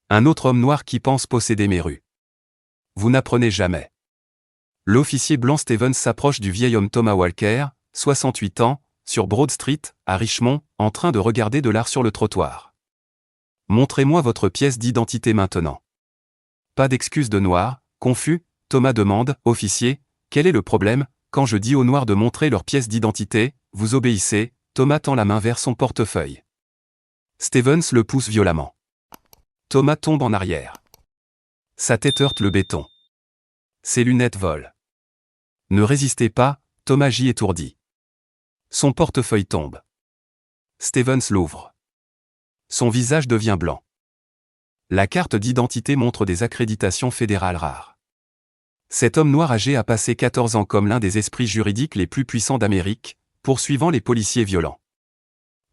Un autre homme noir qui pense posséder mes rues. Vous n'apprenez jamais. L'officier blanc Stevens s'approche du vieil homme Thomas Walker, 68 ans, sur Broad Street, à Richmond, en train de regarder de l'art sur le trottoir. Montrez-moi votre pièce d'identité maintenant. Pas d'excuse de noir, confus, Thomas demande, officier, quel est le problème, quand je dis aux noirs de montrer leur pièce d'identité, vous obéissez, Thomas tend la main vers son portefeuille. Stevens le pousse violemment. Thomas tombe en arrière. Sa tête heurte le béton. Ses lunettes volent. Ne résistez pas, Thomas gît étourdi. Son portefeuille tombe. Stevens l'ouvre. Son visage devient blanc. La carte d'identité montre des accréditations fédérales rares. Cet homme noir âgé a passé 14 ans comme l'un des esprits juridiques les plus puissants d'Amérique, poursuivant les policiers violents.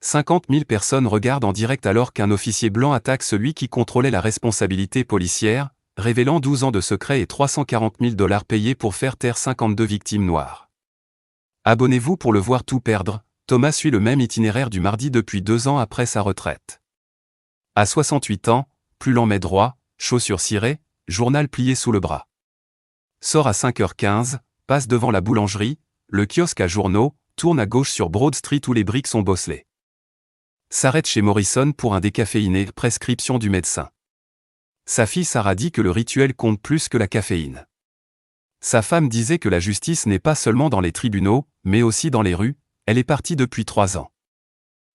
50 000 personnes regardent en direct alors qu'un officier blanc attaque celui qui contrôlait la responsabilité policière, révélant 12 ans de secrets et 340 000 $ payés pour faire taire 52 victimes noires. Abonnez-vous pour le voir tout perdre. Thomas suit le même itinéraire du mardi depuis 2 ans après sa retraite. À 68 ans, plus lent mais droit, chaussures cirées, journal plié sous le bras. Sort à 5h15, passe devant la boulangerie, le kiosque à journaux, tourne à gauche sur Broad Street où les briques sont bosselées. S'arrête chez Morrison pour un décaféiné, prescription du médecin. Sa fille Sarah dit que le rituel compte plus que la caféine. Sa femme disait que la justice n'est pas seulement dans les tribunaux, mais aussi dans les rues, elle est partie depuis 3 ans.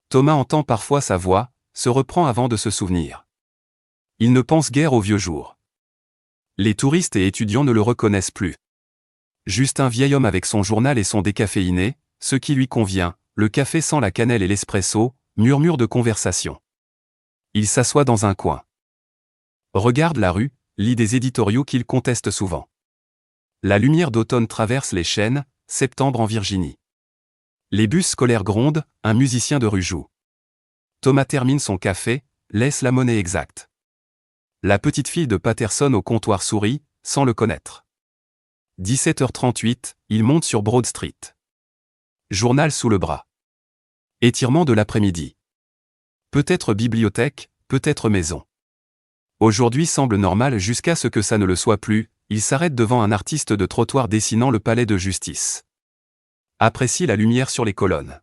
Thomas entend parfois sa voix, se reprend avant de se souvenir. Il ne pense guère aux vieux jours. Les touristes et étudiants ne le reconnaissent plus. Juste un vieil homme avec son journal et son décaféiné, ce qui lui convient, le café sans la cannelle et l'espresso, murmure de conversation. Il s'assoit dans un coin. Regarde la rue, lit des éditoriaux qu'il conteste souvent. La lumière d'automne traverse les chênes, septembre en Virginie. Les bus scolaires grondent, un musicien de rue joue. Thomas termine son café, laisse la monnaie exacte. La petite fille de Patterson au comptoir sourit, sans le connaître. 17h38, il monte sur Broad Street. Journal sous le bras. Étirement de l'après-midi. Peut-être bibliothèque, peut-être maison. Aujourd'hui semble normal jusqu'à ce que ça ne le soit plus, il s'arrête devant un artiste de trottoir dessinant le palais de justice. Apprécie la lumière sur les colonnes.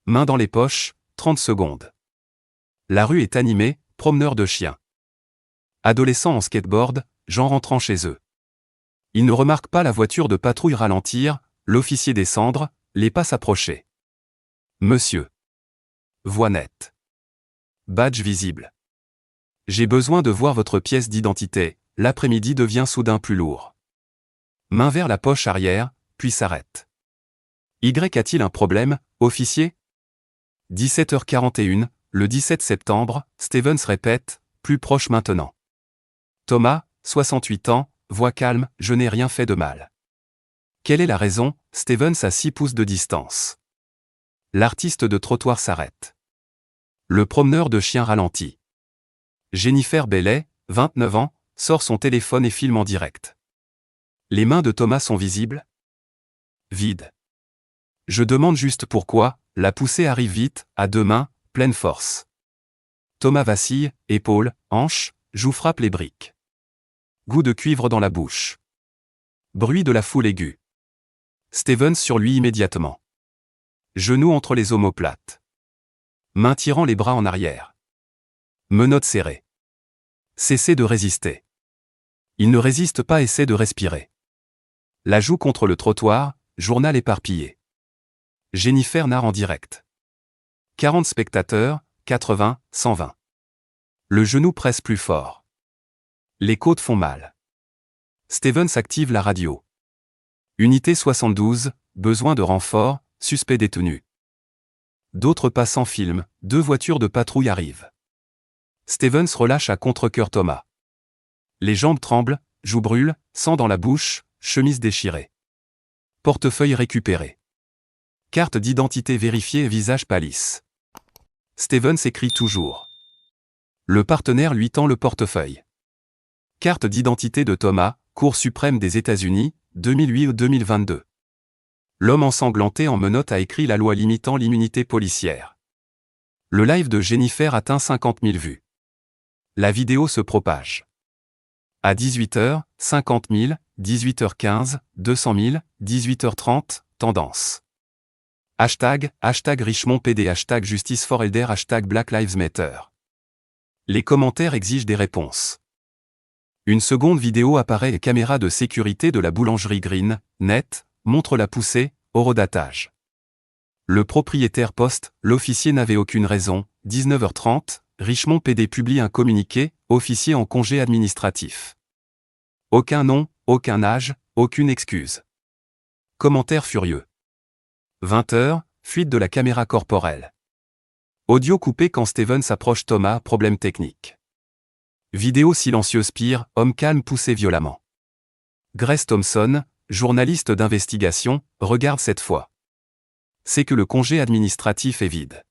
Main dans les poches, 30 secondes. La rue est animée, promeneurs de chiens. Adolescents en skateboard, gens rentrant chez eux. Il ne remarque pas la voiture de patrouille ralentir, l'officier descendre, les pas s'approcher. Monsieur. Voix nette. Badge visible. J'ai besoin de voir votre pièce d'identité, l'après-midi devient soudain plus lourd. Main vers la poche arrière, puis s'arrête. Y a-t-il un problème, officier ? 17h41, le 17 septembre, Stevens répète, plus proche maintenant. Thomas, 68 ans, voix calme, je n'ai rien fait de mal. Quelle est la raison, Stevens à 6 pouces de distance. L'artiste de trottoir s'arrête. Le promeneur de chiens ralentit. Jennifer Bailey, 29 ans, sort son téléphone et filme en direct. Les mains de Thomas sont visibles ? Vides. Je demande juste pourquoi, la poussée arrive vite, à 2 mains, pleine force. Thomas vacille, épaules, hanches, joue frappe les briques. Goût de cuivre dans la bouche. Bruit de la foule aiguë. Stevens sur lui immédiatement. Genoux entre les omoplates. Main tirant les bras en arrière. Menottes serrées. Cessez de résister. Il ne résiste pas, essaie de respirer. La joue contre le trottoir, journal éparpillé. Jennifer narre en direct. 40 spectateurs, 80, 120. Le genou presse plus fort. Les côtes font mal. Stevens active la radio. Unité 72, besoin de renfort, suspect détenu. D'autres passants filment, 2 voitures de patrouille arrivent. Stevens relâche à contre-cœur Thomas. Les jambes tremblent, joues brûlent, sang dans la bouche, chemise déchirée. Portefeuille récupéré. Carte d'identité vérifiée, visage pâlisse. Stevens écrit toujours. Le partenaire lui tend le portefeuille. Carte d'identité de Thomas, Cour suprême des États-Unis, 2008-2022. L'homme ensanglanté en menottes a écrit la loi limitant l'immunité policière. Le live de Jennifer atteint 50 000 vues. la vidéo se propage. À 18h, 50 000, 18h15, 200 000, 18h30, tendance. Hashtag Richemont PD, hashtag Justice for Elder, hashtag Black Lives Matter. Les commentaires exigent des réponses. Une seconde vidéo apparaît et caméra de sécurité de la boulangerie Green, Net, montre la poussée, horodatage. Le propriétaire poste, l'officier n'avait aucune raison, 19h30, Richemont PD publie un communiqué, officier en congé administratif. Aucun nom, aucun âge, aucune excuse. Commentaire furieux. 20h, fuite de la caméra corporelle. Audio coupé quand Steven s'approche Thomas, problème technique. Vidéo silencieuse pire, homme calme poussé violemment. Grace Thompson, journaliste d'investigation, regarde cette fois. C'est que le congé administratif est vide.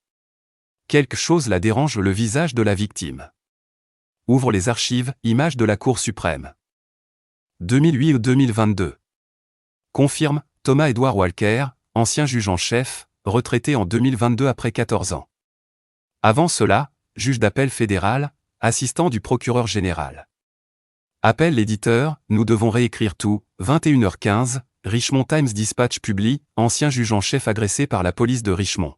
Quelque chose la dérange, le visage de la victime. Ouvre les archives, images de la Cour suprême. 2008 ou 2022. Confirme, Thomas Edward Walker, ancien juge en chef, retraité en 2022 après 14 ans. Avant cela, juge d'appel fédéral, assistant du procureur général. Appelle l'éditeur, nous devons réécrire tout, 21h15, Richmond Times Dispatch publie, ancien juge en chef agressé par la police de Richmond.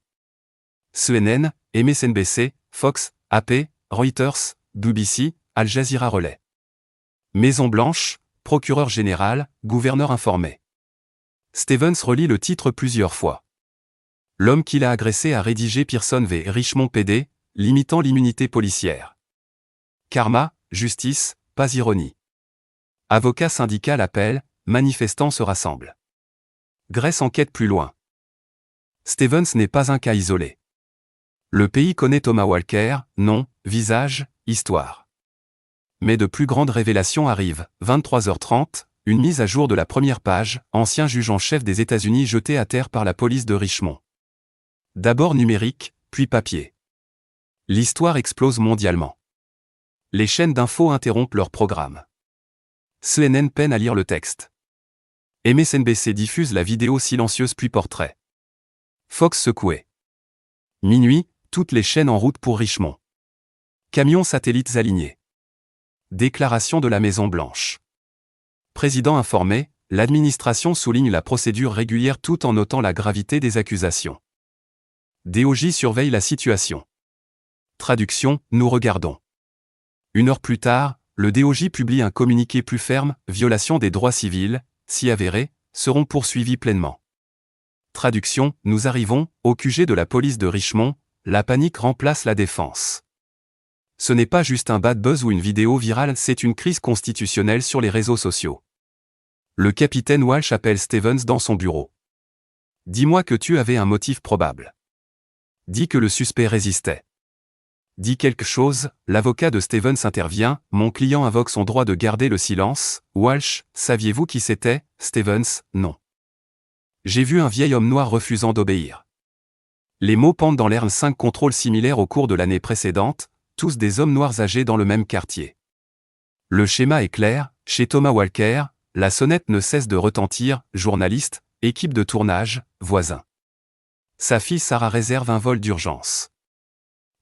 CNN, MSNBC, Fox, AP, Reuters, BBC, Al Jazeera Relais. Maison Blanche, procureur général, gouverneur informé. Stevens relit le titre plusieurs fois. L'homme qui l'a agressé a rédigé Pearson v. Richmond PD, limitant l'immunité policière. Karma, justice, pas ironie. Avocat syndical appelle, manifestants se rassemblent. Grace enquête plus loin. Stevens n'est pas un cas isolé. Le pays connaît Thomas Walker, nom, visage, histoire. Mais de plus grandes révélations arrivent, 23h30, une mise à jour de la première page, ancien juge en chef des États-Unis jeté à terre par la police de Richmond. D'abord numérique, puis papier. L'histoire explose mondialement. Les chaînes d'infos interrompent leur programme. CNN peine à lire le texte. MSNBC diffuse la vidéo silencieuse puis portrait. Fox secoué. Minuit, toutes les chaînes en route pour Richmond. Camions satellites alignés. Déclaration de la Maison Blanche. Président informé, l'administration souligne la procédure régulière tout en notant la gravité des accusations. DOJ surveille la situation. Traduction, nous regardons. Une heure plus tard, le DOJ publie un communiqué plus ferme, violation des droits civils, si avérés, seront poursuivis pleinement. Traduction, nous arrivons, au QG de la police de Richmond, la panique remplace la défense. Ce n'est pas juste un bad buzz ou une vidéo virale, c'est une crise constitutionnelle sur les réseaux sociaux. Le capitaine Walsh appelle Stevens dans son bureau. Dis-moi que tu avais un motif probable. Dis que le suspect résistait. Dis quelque chose, l'avocat de Stevens intervient, mon client invoque son droit de garder le silence. Walsh, saviez-vous qui c'était? Stevens, non. J'ai vu un vieil homme noir refusant d'obéir. Les mots pendent dans l'air. 5 contrôles similaires au cours de l'année précédente, tous des hommes noirs âgés dans le même quartier. Le schéma est clair, chez Thomas Walker, la sonnette ne cesse de retentir, journaliste, équipe de tournage, voisins. Sa fille Sarah réserve un vol d'urgence.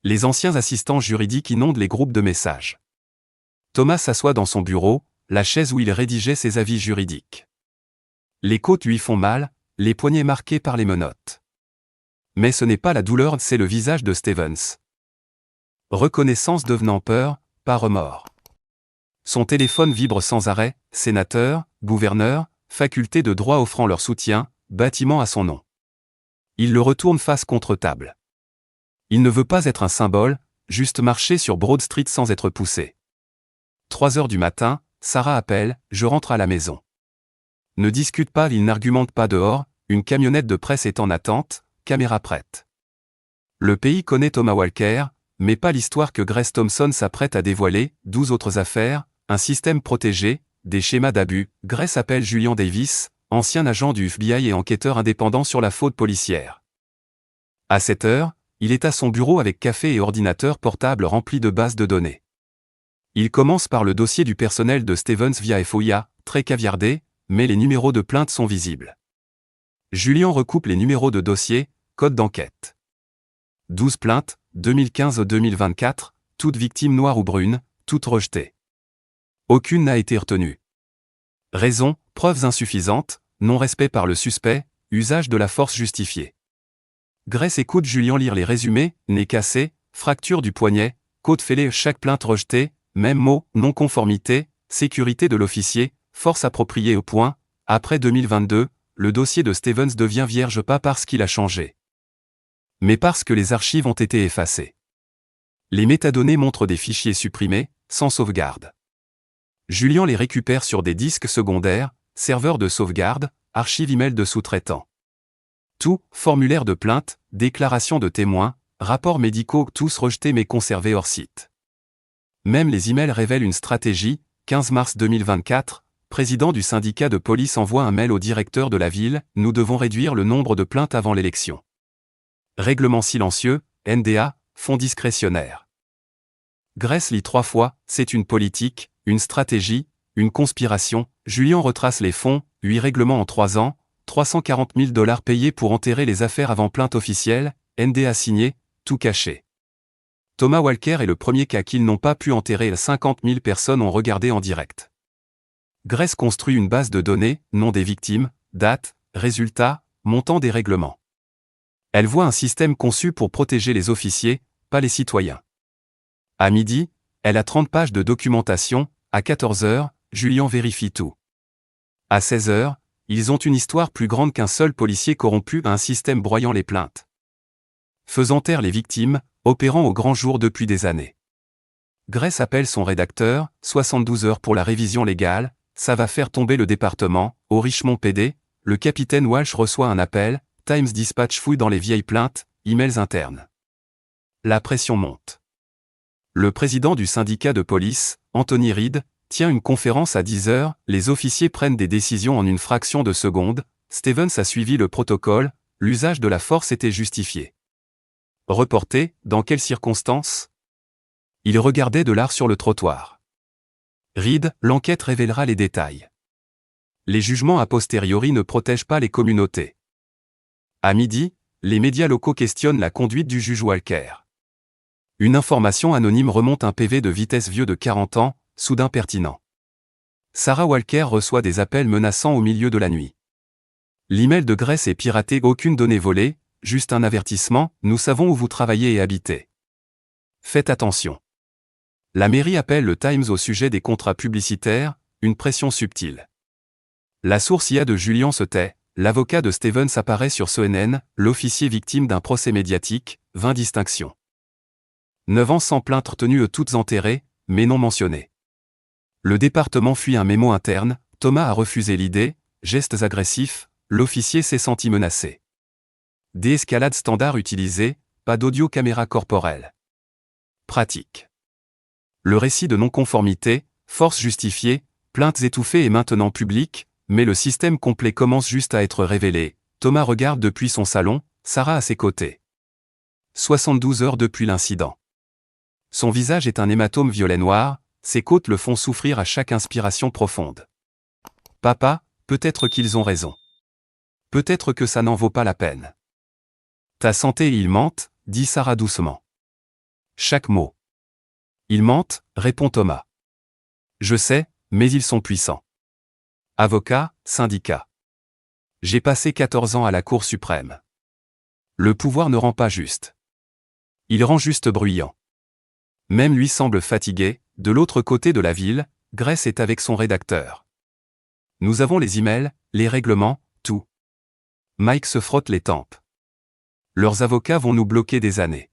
Les anciens assistants juridiques inondent les groupes de messages. Thomas s'assoit dans son bureau, la chaise où il rédigeait ses avis juridiques. Les côtes lui font mal, les poignets marqués par les menottes. Mais ce n'est pas la douleur, c'est le visage de Stevens. Reconnaissance devenant peur, pas remords. Son téléphone vibre sans arrêt, sénateur, gouverneur, faculté de droit offrant leur soutien, bâtiment à son nom. Il le retourne face contre table. Il ne veut pas être un symbole, juste marcher sur Broad Street sans être poussé. 3h du matin, Sarah appelle, je rentre à la maison. Ne discute pas, il n'argumente pas dehors, une camionnette de presse est en attente, caméra prête. Le pays connaît Thomas Walker, mais pas l'histoire que Grace Thompson s'apprête à dévoiler, 12 autres affaires, un système protégé, des schémas d'abus. Grace appelle Julian Davis, ancien agent du FBI et enquêteur indépendant sur la fraude policière. À 7h, il est à son bureau avec café et ordinateur portable rempli de bases de données. Il commence par le dossier du personnel de Stevens via FOIA, très caviardé, mais les numéros de plainte sont visibles. Julian recoupe les numéros de dossier, code d'enquête. 12 plaintes, 2015-2024, toutes victimes noires ou brunes, toutes rejetées. Aucune n'a été retenue. Raison, preuves insuffisantes, non-respect par le suspect, usage de la force justifié. Grace écoute Julien lire les résumés, nez cassé, fracture du poignet, côte fêlée, chaque plainte rejetée, même mot, non-conformité, sécurité de l'officier, force appropriée au point. Après 2022, le dossier de Stevens devient vierge pas parce qu'il a changé, mais parce que les archives ont été effacées. Les métadonnées montrent des fichiers supprimés, sans sauvegarde. Julien les récupère sur des disques secondaires, serveurs de sauvegarde, archives email de sous-traitants. Tout, formulaire de plainte, déclaration de témoins, rapports médicaux, tous rejetés mais conservés hors site. Même les emails révèlent une stratégie. 15 mars 2024, président du syndicat de police envoie un mail au directeur de la ville, nous devons réduire le nombre de plaintes avant l'élection. Règlement silencieux, NDA, fonds discrétionnaire. Grace lit 3 fois, c'est une politique, une stratégie, une conspiration. Julien retrace les fonds, 8 règlements en 3 ans, 340 000 $ payés pour enterrer les affaires avant plainte officielle, NDA signé, tout caché. Thomas Walker est le premier cas qu'ils n'ont pas pu enterrer. 50 000 personnes ont regardé en direct. Grace construit une base de données, nom des victimes, date, résultats, montant des règlements. Elle voit un système conçu pour protéger les officiers, pas les citoyens. À midi, elle a 30 pages de documentation. À 14 h, Julien vérifie tout. À 16 h, ils ont une histoire plus grande qu'un seul policier corrompu, un système broyant les plaintes. Faisant taire les victimes, opérant au grand jour depuis des années. Grace appelle son rédacteur, 72 heures pour la révision légale, ça va faire tomber le département. Au Richmond PD, le capitaine Walsh reçoit un appel, Times Dispatch fouille dans les vieilles plaintes, emails internes. La pression monte. Le président du syndicat de police, Anthony Reid, tient une conférence à 10 h, les officiers prennent des décisions en une fraction de seconde. Stevens a suivi le protocole, l'usage de la force était justifié. Reporté, dans quelles circonstances? Il regardait de l'art sur le trottoir. Reid, l'enquête révélera les détails. Les jugements a posteriori ne protègent pas les communautés. À midi, les médias locaux questionnent la conduite du juge Walker. Une information anonyme remonte un PV de vitesse vieux de 40 ans, soudain pertinent. Sarah Walker reçoit des appels menaçants au milieu de la nuit. L'email de Grace est piraté, aucune donnée volée, juste un avertissement, nous savons où vous travaillez et habitez. Faites attention. La mairie appelle le Times au sujet des contrats publicitaires, une pression subtile. La source IA de Julien se tait, l'avocat de Stevens apparaît sur CNN, l'officier victime d'un procès médiatique, 20 distinctions. 9 ans sans plainte retenues toutes enterrées, mais non mentionnées. Le département fuit un mémo interne, Thomas a refusé l'idée, gestes agressifs, l'officier s'est senti menacé. Déescalade standard utilisée, pas d'audio caméra corporelle. Pratique. Le récit de non-conformité, force justifiée, plaintes étouffées et maintenant publiques, mais le système complet commence juste à être révélé. Thomas regarde depuis son salon, Sarah à ses côtés. 72 heures depuis l'incident. Son visage est un hématome violet noir, ses côtes le font souffrir à chaque inspiration profonde. Papa, peut-être qu'ils ont raison. Peut-être que ça n'en vaut pas la peine. Ta santé, ils mentent, dit Sarah doucement. Chaque mot. Ils mentent, répond Thomas. Je sais, mais ils sont puissants. Avocat, syndicat. J'ai passé 14 ans à la Cour suprême. Le pouvoir ne rend pas juste. Il rend juste bruyant. Même lui semble fatigué. De l'autre côté de la ville, Grace est avec son rédacteur. Nous avons les emails, les règlements, tout. Mike se frotte les tempes. Leurs avocats vont nous bloquer des années.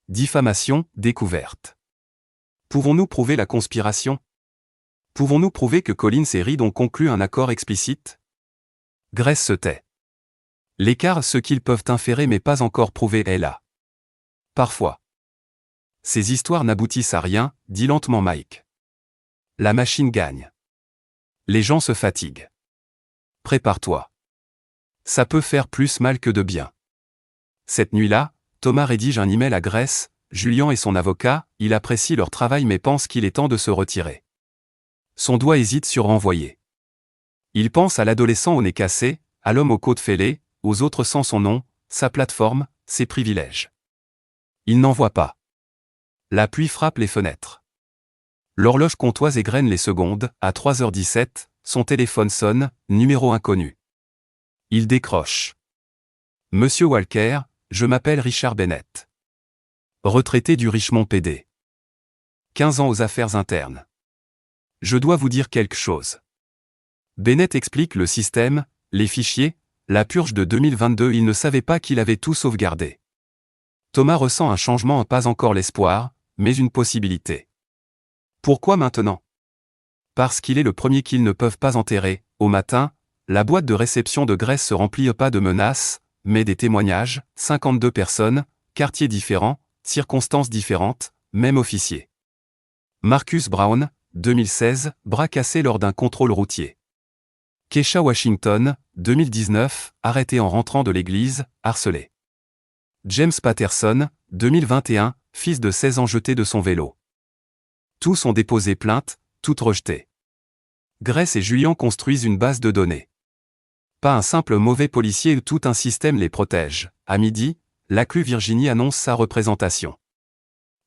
Diffamation, découverte. Pouvons-nous prouver la conspiration? Pouvons-nous prouver que Collins et Reid ont conclu un accord explicite? Grace se tait. L'écart, ce qu'ils peuvent inférer mais pas encore prouvé est là. Parfois. Ces histoires n'aboutissent à rien, dit lentement Mike. La machine gagne. Les gens se fatiguent. Prépare-toi. Ça peut faire plus mal que de bien. Cette nuit-là, Thomas rédige un email à Grace, Julien et son avocat, il apprécie leur travail mais pense qu'il est temps de se retirer. Son doigt hésite sur envoyer. Il pense à l'adolescent au nez cassé, à l'homme aux côtes fêlées, aux autres sans son nom, sa plateforme, ses privilèges. Il n'en voit pas. La pluie frappe les fenêtres. L'horloge comptoise égrène les secondes, à 3h17, son téléphone sonne, numéro inconnu. Il décroche. Monsieur Walker, je m'appelle Richard Bennett. Retraité du Richmond PD. 15 ans aux affaires internes. Je dois vous dire quelque chose. Bennett explique le système, les fichiers, la purge de 2022. Il ne savait pas qu'il avait tout sauvegardé. Thomas ressent un changement, pas encore l'espoir, mais une possibilité. Pourquoi maintenant? Parce qu'il est le premier qu'ils ne peuvent pas enterrer. Au matin, la boîte de réception de Grace se remplit pas de menaces, mais des témoignages, 52 personnes, quartiers différents, circonstances différentes, même officier. Marcus Brown, 2016, bras cassé lors d'un contrôle routier. Keisha Washington, 2019, arrêté en rentrant de l'église, harcelé. James Patterson, 2021, fils de 16 ans jeté de son vélo. Tous ont déposé plainte, toutes rejetées. Grace et Julian construisent une base de données. Pas un simple mauvais policier, tout un système les protège. À midi, l'ACLU Virginie annonce sa représentation.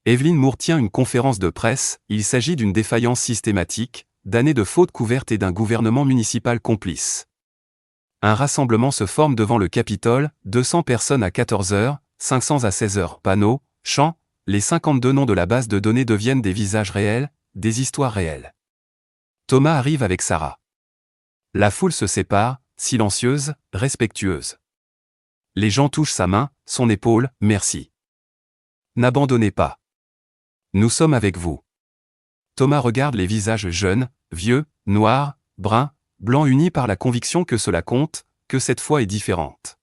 Evelyn Moore tient une conférence de presse. Il s'agit d'une défaillance systématique, d'années de fautes couvertes et d'un gouvernement municipal complice. Un rassemblement se forme devant le Capitole, 200 personnes à 14h, 500 à 16h. Panneaux, chants, les 52 noms de la base de données deviennent des visages réels, des histoires réelles. Thomas arrive avec Sarah. La foule se sépare, silencieuse, respectueuse. Les gens touchent sa main, son épaule, merci. N'abandonnez pas. Nous sommes avec vous. Thomas regarde les visages jeunes, vieux, noirs, bruns, blancs unis par la conviction que cela compte, que cette foi est différente.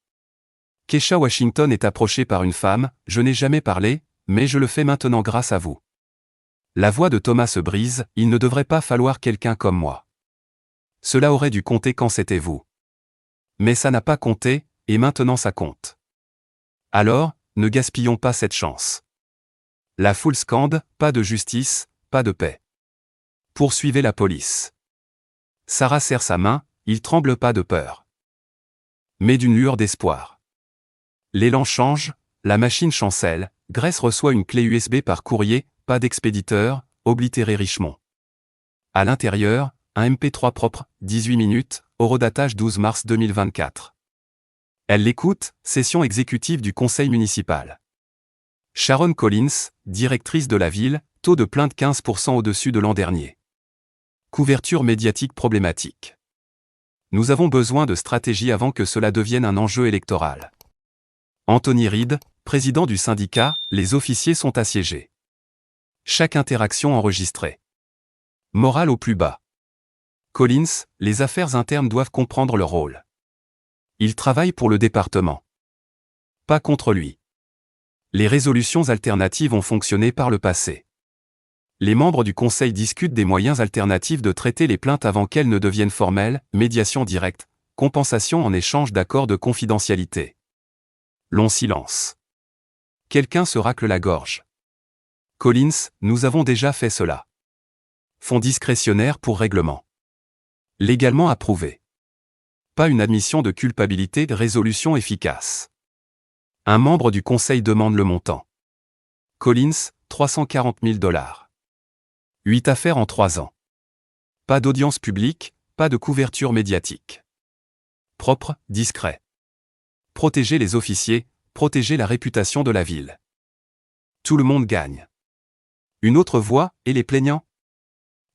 Keisha Washington est approchée par une femme, je n'ai jamais parlé, mais je le fais maintenant grâce à vous. La voix de Thomas se brise, il ne devrait pas falloir quelqu'un comme moi. Cela aurait dû compter quand c'était vous. Mais ça n'a pas compté, et maintenant ça compte. Alors, ne gaspillons pas cette chance. La foule scande, pas de justice, pas de paix. Poursuivez la police. Sarah serre sa main, il tremble pas de peur. Mais d'une lueur d'espoir. L'élan change, la machine chancelle, Grace reçoit une clé USB par courrier, pas d'expéditeur, oblitéré Richmond. À l'intérieur, un MP3 propre, 18 minutes, horodatage 12 mars 2024. Elle l'écoute, session exécutive du conseil municipal. Sharon Collins, directrice de la ville, taux de plainte 15% au-dessus de l'an dernier. Couverture médiatique problématique. Nous avons besoin de stratégie avant que cela devienne un enjeu électoral. Anthony Reid, président du syndicat, les officiers sont assiégés. Chaque interaction enregistrée. Morale au plus bas. Collins, les affaires internes doivent comprendre leur rôle. Il travaille pour le département. Pas contre lui. Les résolutions alternatives ont fonctionné par le passé. Les membres du conseil discutent des moyens alternatifs de traiter les plaintes avant qu'elles ne deviennent formelles, médiation directe, compensation en échange d'accords de confidentialité. Long silence. Quelqu'un se racle la gorge. Collins, nous avons déjà fait cela. Fonds discrétionnaire pour règlement. Légalement approuvé. Pas une admission de culpabilité, de résolution efficace. Un membre du conseil demande le montant. Collins, 340 000 $. 8 affaires en 3 ans. Pas d'audience publique, pas de couverture médiatique. Propre, discret. Protéger les officiers, protéger la réputation de la ville. Tout le monde gagne. Une autre voix, et les plaignants?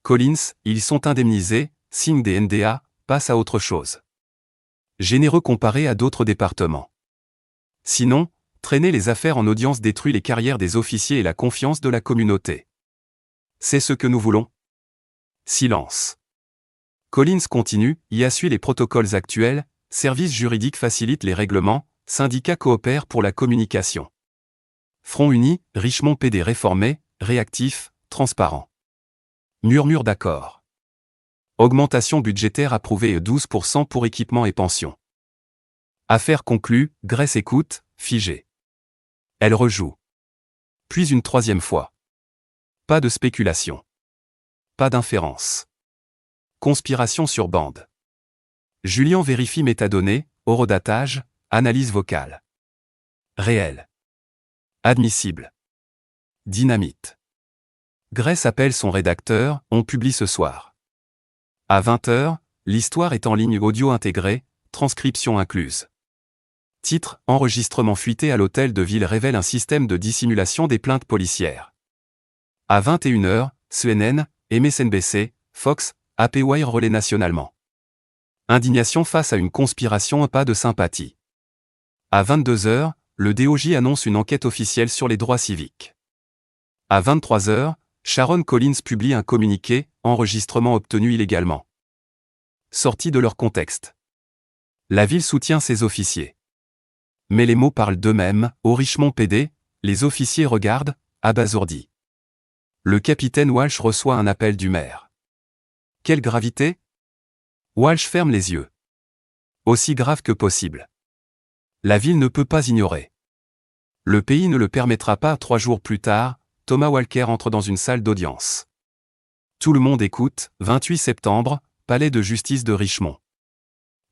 Collins, ils sont indemnisés, signe des NDA, passe à autre chose. Généreux comparé à d'autres départements. Sinon, traîner les affaires en audience détruit les carrières des officiers et la confiance de la communauté. C'est ce que nous voulons. Silence. Collins continue, IA suit les protocoles actuels, services juridiques facilitent les règlements, syndicats coopèrent pour la communication. Front uni, Richmond PD réformé, réactif, transparent. Murmure d'accord. Augmentation budgétaire approuvée 12% pour équipement et pension. Affaire conclue, Grace écoute, figée. Elle rejoue. Puis une troisième fois. Pas de spéculation. Pas d'inférence. Conspiration sur bande. Julian vérifie métadonnées, horodatage, analyse vocale. Réel. Admissible. Dynamite. Grace appelle son rédacteur, on publie ce soir. À 20h, l'histoire est en ligne audio intégrée, transcription incluse. Titre, enregistrement fuité à l'hôtel de ville révèle un système de dissimulation des plaintes policières. À 21h, CNN, MSNBC, Fox, APWire relaient nationalement. Indignation face à une conspiration, pas de sympathie. À 22h, le DOJ annonce une enquête officielle sur les droits civiques. À 23h, Sharon Collins publie un communiqué, enregistrement obtenu illégalement. Sorti de leur contexte. La ville soutient ses officiers. Mais les mots parlent d'eux-mêmes, au Richmond PD, les officiers regardent, abasourdis. Le capitaine Walsh reçoit un appel du maire. Quelle gravité? Walsh ferme les yeux. Aussi grave que possible. La ville ne peut pas ignorer. Le pays ne le permettra pas. 3 jours plus tard, Thomas Walker entre dans une salle d'audience. Tout le monde écoute, 28 septembre, palais de justice de Richmond.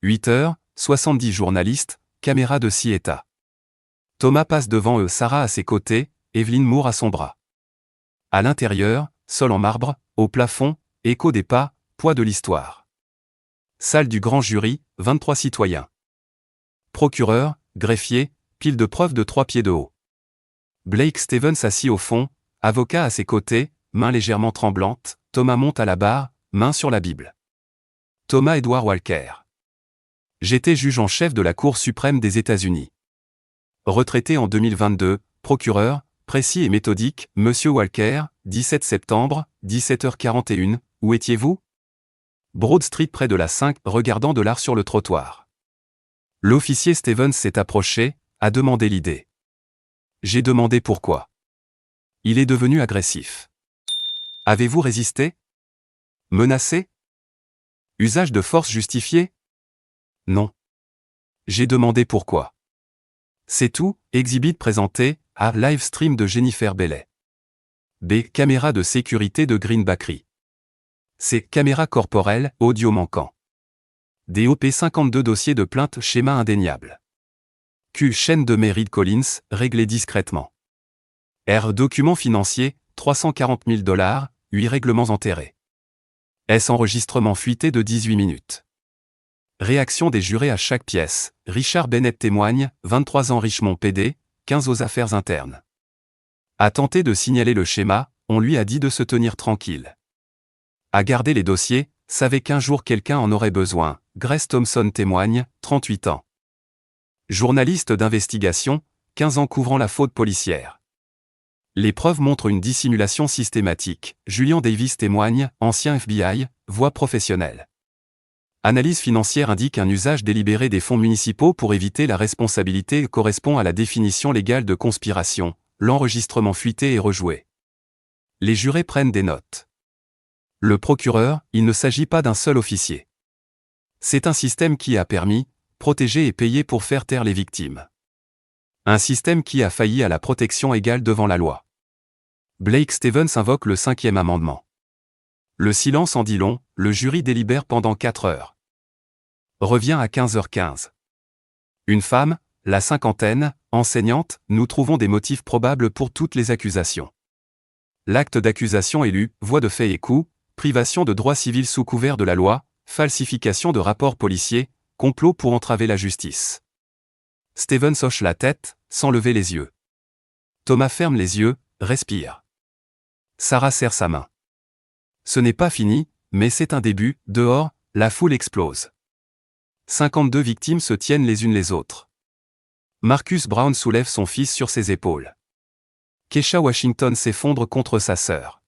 8h, 70 journalistes, caméra de 6 états. Thomas passe devant eux, Sarah à ses côtés, Evelyn Moore à son bras. À l'intérieur, sol en marbre, au plafond, écho des pas, poids de l'histoire. Salle du grand jury, 23 citoyens. Procureur, greffier, pile de preuves de 3 pieds de haut. Blake Stevens assis au fond, avocat à ses côtés, main légèrement tremblante, Thomas monte à la barre, main sur la Bible. Thomas Edward Walker. J'étais juge en chef de la Cour suprême des États-Unis. Retraité en 2022, procureur, précis et méthodique, Monsieur Walker, 17 septembre, 17h41, où étiez-vous? Broad Street près de la 5, regardant de l'art sur le trottoir. L'officier Stevens s'est approché, a demandé l'idée. J'ai demandé pourquoi. Il est devenu agressif. Avez-vous résisté? Menacé? Usage de force justifié? Non. J'ai demandé pourquoi. C'est tout, exhibit présenté, à live stream de Jennifer Bellet. B. Caméra de sécurité de Green Bakery. C. Caméra corporelle, audio manquant. DOP 52 dossiers de plainte, schéma indéniable. Q. Chaîne de Meryl Collins, réglée discrètement. R. Document financier, 340 000 $, 8 règlements enterrés. S. Enregistrement fuité de 18 minutes. Réaction des jurés à chaque pièce. Richard Bennett témoigne, 23 ans Richmond PD, 15 aux affaires internes. A tenté de signaler le schéma, on lui a dit de se tenir tranquille. A gardé les dossiers, savait qu'un jour quelqu'un en aurait besoin. Grace Thompson témoigne, 38 ans. Journaliste d'investigation, 15 ans couvrant la faute policière. Les preuves montrent une dissimulation systématique. Julian Davis témoigne, ancien FBI, voix professionnelle. Analyse financière indique un usage délibéré des fonds municipaux pour éviter la responsabilité correspond à la définition légale de conspiration. L'enregistrement fuité est rejoué. Les jurés prennent des notes. Le procureur, il ne s'agit pas d'un seul officier. C'est un système qui a permis, protégé et payé pour faire taire les victimes. Un système qui a failli à la protection égale devant la loi. Blake Stevens invoque le 5e amendement. Le silence en dit long, le jury délibère pendant 4 heures. Revient à 15h15. Une femme, la cinquantaine, enseignante, nous trouvons des motifs probables pour toutes les accusations. L'acte d'accusation est lu, voie de fait et coup, privation de droits civils sous couvert de la loi, falsification de rapports policiers, complot pour entraver la justice. Stevens hoche la tête, sans lever les yeux. Thomas ferme les yeux, respire. Sarah serre sa main. Ce n'est pas fini, mais c'est un début. Dehors, la foule explose. 52 victimes se tiennent les unes les autres. Marcus Brown soulève son fils sur ses épaules. Keisha Washington s'effondre contre sa sœur.